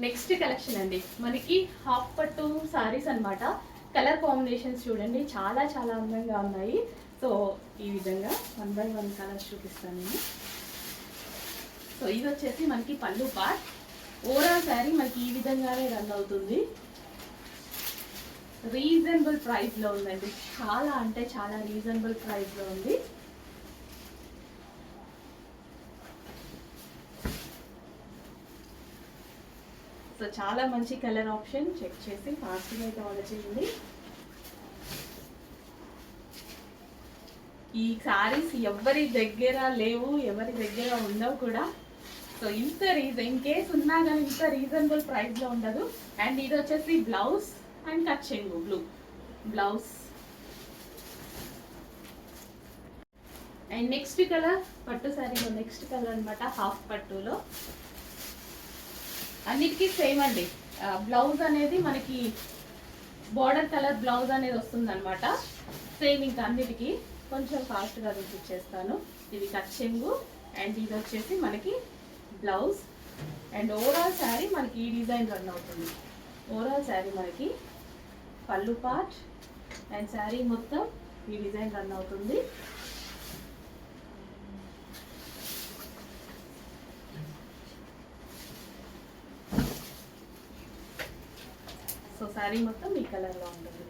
Next collection అండి మనకి half పట్టు సారీస్ అన్నమాట. కలర్ కాంబినేషన్స్ చూడండి చాలా చాలా అందంగా ఉన్నాయి. సో ఈ విధంగా 1 by 1 కలర్స్ చూపిస్తాను నేను. సో ఇది వచ్చేసి మనకి పళ్ళు పార్ట్. ఓవరాల్ శారీ మనకి ఈ విధంగానే రన్ అవుతుంది. రీజనబుల్ ప్రైస్ లో ఉందండి, చాలా అంటే చాలా రీజనబుల్ ప్రైస్ లో ఉంది. సో చాలా మంచి కలర్ ఆప్షన్, చెక్ చేసి ఫాస్ట్గా అయితే ఆర్డర్ చేయండి. ఈ సారీస్ ఎవరి దగ్గర లేవు, ఎవరి దగ్గర ఉండవు కూడా. సో ఇంత ఇన్ కేస్ ఉన్నా కానీ ఇంత రీజనబుల్ ప్రైస్లో ఉండదు. అండ్ ఇది వచ్చేసి బ్లౌజ్ అండ్ కట్ చెంగు blue blouse. And next colour పట్టు శారీలో నెక్స్ట్ కలర్ అనమాట, హాఫ్ పట్టులో. అన్నిటికీ సేమ్ అండి. బ్లౌజ్ అనేది మనకి బార్డర్ కలర్ బ్లౌజ్ అనేది వస్తుంది అనమాట. సేమ్ ఇంకా అన్నిటికీ కొంచెం ఫాస్ట్గా చూపించేస్తాను. ఇది కట్ చెంగు అండ్ ఇది వచ్చేసి మనకి బ్లౌజ్. అండ్ ఓవరాల్ శారీ మనకి ఈ డిజైన్ రన్ అవుతుంది. ఓవరాల్ శారీ మనకి పళ్ళు పార్ట్ అండ్ శారీ మొత్తం ఈ డిజైన్ రన్ అవుతుంది. సో శారీ మొత్తం ఈ కలర్లో ఉంటుంది.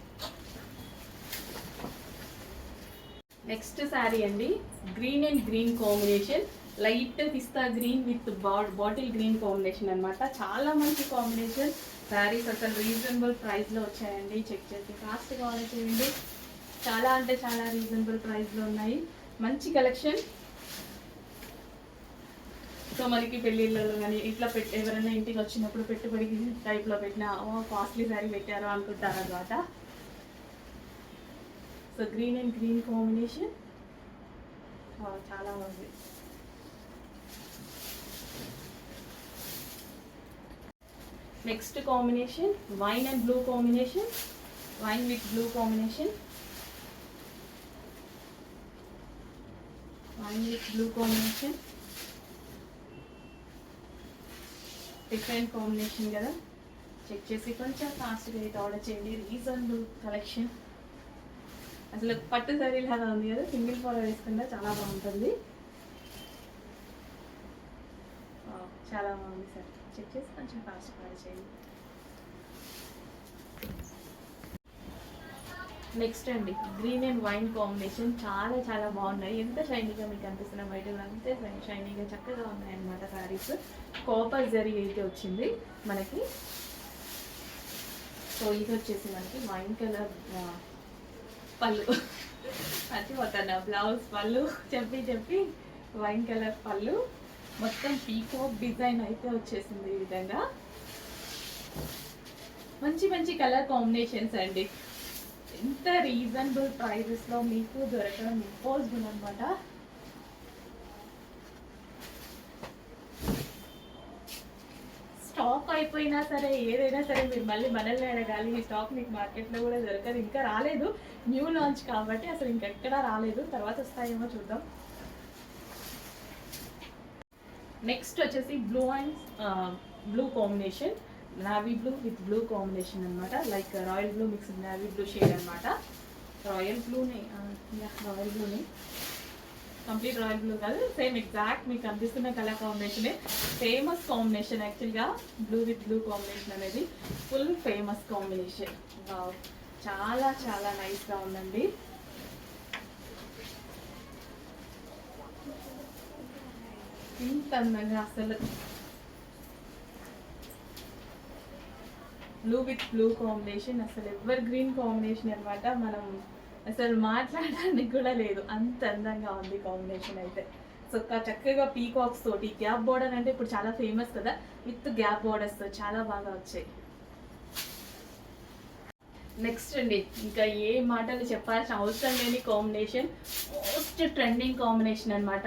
నెక్స్ట్ శారీ అండి, green and green combination. Light pista green with bottle green combination అనమాట. చాలా మంచి కాంబినేషన్. శారీస్ అసలు రీజనబుల్ ప్రైస్లో వచ్చాయండి. చెక్ చేసి ఫాస్ట్గా ఆర్డర్ చేయండి. చాలా అంటే చాలా రీజనబుల్ ప్రైస్లో ఉన్నాయి. మంచి కలెక్షన్. సో మనకి పెళ్ళిళ్ళలో కానీ ఇట్లా ఎవరైనా ఇంటికి వచ్చినప్పుడు పెట్టుబడి టైప్లో పెట్టినా కాస్ట్లీ శారీ పెట్టారు అనుకుంటారు అనమాట. So green and green combination చాలా బాగుంది. Next combination wine and blue combination, wine with blue combination, wine with blue combination. Different combination కదా, చెక్ చేసి కొంచెం ఫాస్ట్గా అయితే ఆర్డర్ చేయండి. Reasonable collection. అసలు పట్టు శారీ లాగా ఉంది కదా, సింగిల్ ఫోర్ వేసుకుంటే చాలా బాగుంటుంది. చాలా బాగుంది సార్, చెక్ చేసి కొంచెం ఫాస్ట్గా ఆర్డర్ చేయండి. నెక్స్ట్ అండి గ్రీన్ అండ్ వైన్ కాంబినేషన్. చాలా చాలా బాగున్నాయి. ఎంత షైనీగా మీకు అనిపిస్తున్నా బయట కూడా అంతే షైనీగా చక్కగా ఉన్నాయన్నమాట శారీస్. కాపర్ జరీ అయితే వచ్చింది మనకి. సో ఇది వచ్చేసి మనకి వైన్ కలర్ పళ్ళు మర్చిపోతాను, బ్లౌజ్ పళ్ళు చెప్పి వైన్ కలర్ పళ్ళు. మొత్తం పీకాక్ డిజైన్ అయితే వచ్చేసింది ఈ విధంగా. మంచి మంచి కలర్ కాంబినేషన్స్ అండి. ఎంత రీజనబుల్ ప్రైజెస్లో మీకు దొరకడం ఇంపాసిబుల్ అనమాట. స్టాక్ అయిపోయినా సరే ఏదైనా సరే మీరు మళ్ళీ మనల్ని అడగాలి. ఈ స్టాక్ మీకు మార్కెట్లో కూడా దొరకదు, ఇంకా రాలేదు. న్యూ లాంచ్ కాబట్టి అసలు ఇంకెక్కడా రాలేదు, తర్వాత వస్తాయేమో చూద్దాం. నెక్స్ట్ వచ్చేసి blue and blue combination, navy blue with blue combination అనమాట. Like royal blue mixed navy blue shade అనమాట. రాయల్ బ్లూనే కంప్లీట్ రాయల్ బ్లూ కాదు, సేమ్ ఎగ్జాక్ట్ మీకు కనిపిస్తున్న కలర్ కాంబినేషనే. ఫేమస్ కాంబినేషన్ యాక్చువల్గా బ్లూ విత్ బ్లూ కాంబినేషన్ అనేది ఫుల్ ఫేమస్ కాంబినేషన్. చాలా చాలా నైస్గా ఉందండి. ఇంత అందంగా అసలు బ్లూ విత్ బ్లూ కాంబినేషన్ అసలు ఎవర్ గ్రీన్ కాంబినేషన్ అనమాట. మనం అసలు మాట్లాడడానికి కూడా లేదు, అంత అందంగా ఉంది కాంబినేషన్ అయితే. సో చక్కగా పీకాక్స్ తోటి గ్యాప్ బోర్డర్ అంటే ఇప్పుడు చాలా ఫేమస్ కదా, విత్ గ్యాప్ బోర్డర్స్ చాలా బాగా వచ్చాయి. నెక్స్ట్ అండి ఇంకా ఏ మాటలు చెప్పాల్సిన అవసరం లేని కాంబినేషన్, మోస్ట్ ట్రెండింగ్ కాంబినేషన్ అనమాట.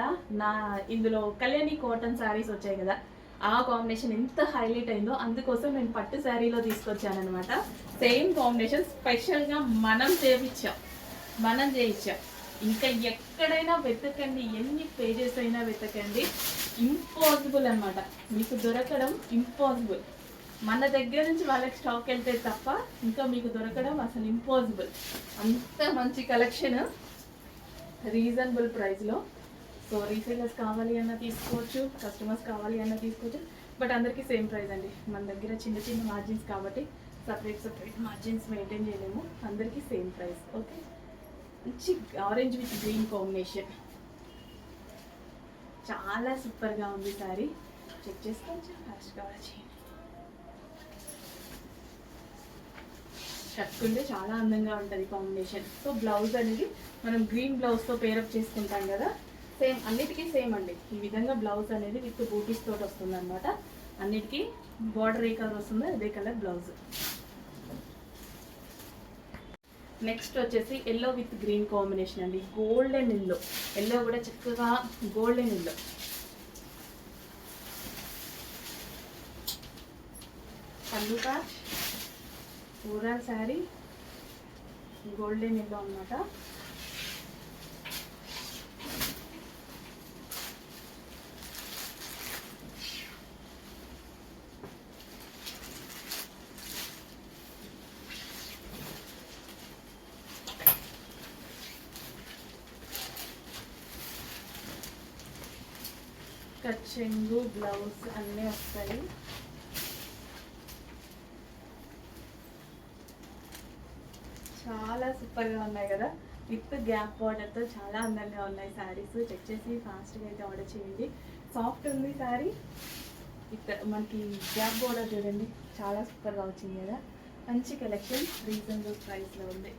ఇందులో కళ్యాణి కాటన్ శారీస్ వచ్చాయి కదా, ఆ కాంబినేషన్ ఎంత హైలైట్ అయిందో అందుకోసం నేను పట్టు శారీలో తీసుకొచ్చాను అనమాట. సేమ్ కాంబినేషన్ స్పెషల్గా మనం చేయించాం. ఇంకా ఎక్కడైనా వెతకండి, ఎన్ని పేజెస్ అయినా వెతకండి, ఇంపాసిబుల్ అనమాట, మీకు దొరకడం ఇంపాసిబుల్. మన దగ్గర నుంచి వాళ్ళకి స్టాక్ వెళ్తే తప్ప ఇంకా మీకు దొరకడం అసలు ఇంపాసిబుల్. అంత మంచి కలెక్షన్ రీజనబుల్ ప్రైస్లో. సో రీసేలర్స్ కావాలి అన్న తీసుకోవచ్చు, కస్టమర్స్ కావాలి అన్న తీసుకోవచ్చు. బట్ అందరికీ సేమ్ ప్రైస్ అండి. మన దగ్గర చిన్న చిన్న మార్జిన్స్ కాబట్టి సపరేట్ మార్జిన్స్ మెయింటైన్ చేయలేము. అందరికీ సేమ్ ప్రైస్. ఓకే, మంచి ఆరెంజ్ విత్ గ్రీన్ కాంబినేషన్, చాలా సూపర్గా ఉంది సారీ. చెక్ చేసుకోవచ్చు, ఫాస్ట్గా చేయండి. కట్టుకుంటే చాలా అందంగా ఉంటుంది కాంబినేషన్. సో బ్లౌజ్ అనేది మనం గ్రీన్ బ్లౌజ్తో పేరప్ చేసుకుంటాం కదా, సేమ్ అన్నిటికీ సేమ్ అండి. ఈ విధంగా బ్లౌజ్ అనేది విత్ బూటీస్ తోటి వస్తుంది అనమాట. అన్నిటికీ బార్డర్ ఏ కలర్ వస్తుందో అదే కలర్ బ్లౌజ్. నెక్స్ట్ వచ్చేసి ఎల్లో విత్ గ్రీన్ కాంబినేషన్ అండి. గోల్డెన్ ఎల్లో, ఎల్లో కూడా చక్కగా గోల్డెన్ ఎల్లో. పళ్ళు patch, overall sari golden yellow అనమాట. కచ్చెంగు బ్లౌజ్ అన్నీ వస్తాయి. చాలా సూపర్గా ఉన్నాయి కదా, విత్ గ్యాప్ బార్డర్తో చాలా అందంగా ఉన్నాయి శారీస్. చెక్ చేసి ఫాస్ట్గా అయితే ఆర్డర్ చేయండి. సాఫ్ట్ ఉంది శారీ, విత్ మనకి గ్యాప్ బార్డర్ చూడండి, చాలా సూపర్గా వచ్చింది కదా. మంచి కలెక్షన్ రీజనబుల్ ప్రైస్లో ఉంది.